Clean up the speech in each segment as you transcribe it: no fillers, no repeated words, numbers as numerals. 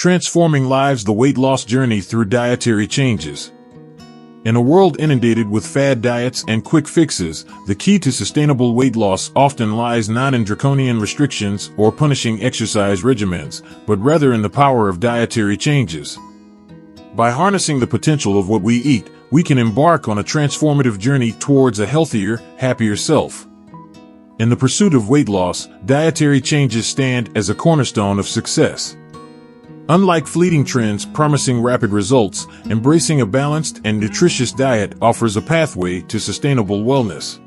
transforming lives, the weight loss journey through dietary changes. In a world inundated with fad diets and quick fixes, the key to sustainable weight loss often lies not in draconian restrictions or punishing exercise regimens, but rather in the power of dietary changes. By harnessing the potential of what we eat, we can embark on a transformative journey towards a healthier, happier self. In the pursuit of weight loss, dietary changes stand as a cornerstone of success. Unlike fleeting trends promising rapid results, embracing a balanced and nutritious diet offers a pathway to sustainable wellness.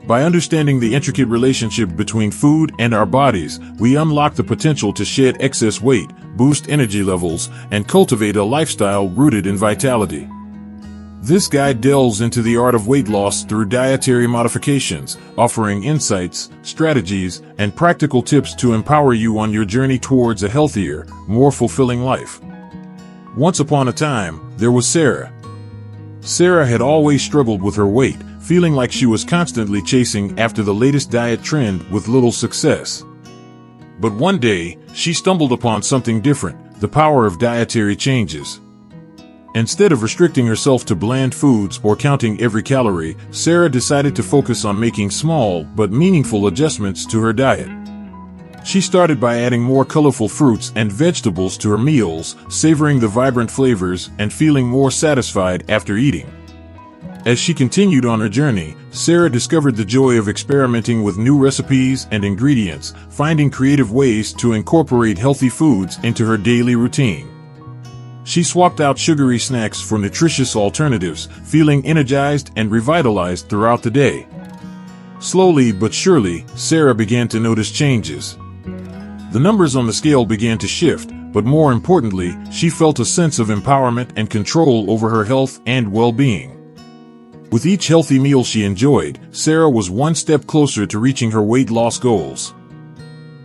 By understanding the intricate relationship between food and our bodies, we unlock the potential to shed excess weight, boost energy levels, and cultivate a lifestyle rooted in vitality. This guide delves into the art of weight loss through dietary modifications, offering insights, strategies, and practical tips to empower you on your journey towards a healthier, more fulfilling life. Once upon a time, there was Sarah. Sarah had always struggled with her weight, feeling like she was constantly chasing after the latest diet trend with little success. But one day, she stumbled upon something different: the power of dietary changes. Instead of restricting herself to bland foods or counting every calorie, Sarah decided to focus on making small but meaningful adjustments to her diet. She started by adding more colorful fruits and vegetables to her meals, savoring the vibrant flavors and feeling more satisfied after eating. As she continued on her journey, Sarah discovered the joy of experimenting with new recipes and ingredients, finding creative ways to incorporate healthy foods into her daily routine. She swapped out sugary snacks for nutritious alternatives, feeling energized and revitalized throughout the day. Slowly but surely, Sarah began to notice changes. The numbers on the scale began to shift, but more importantly, she felt a sense of empowerment and control over her health and well-being. With each healthy meal she enjoyed, Sarah was one step closer to reaching her weight loss goals.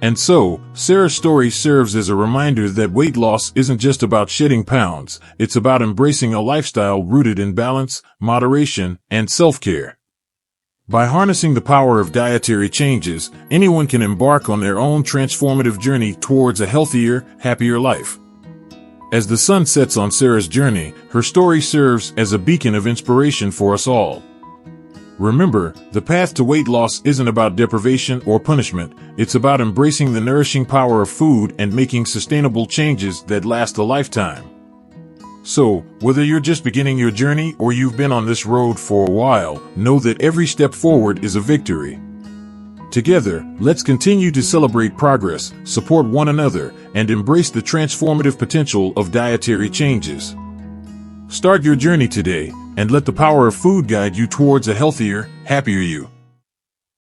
And so, Sarah's story serves as a reminder that weight loss isn't just about shedding pounds, it's about embracing a lifestyle rooted in balance, moderation, and self-care. By harnessing the power of dietary changes, anyone can embark on their own transformative journey towards a healthier, happier life. As the sun sets on Sarah's journey, her story serves as a beacon of inspiration for us all. Remember, the path to weight loss isn't about deprivation or punishment, it's about embracing the nourishing power of food and making sustainable changes that last a lifetime. So, whether you're just beginning your journey or you've been on this road for a while, know that every step forward is a victory. Together, let's continue to celebrate progress, support one another, and embrace the transformative potential of dietary changes. Start your journey today, and let the power of food guide you towards a healthier, happier you.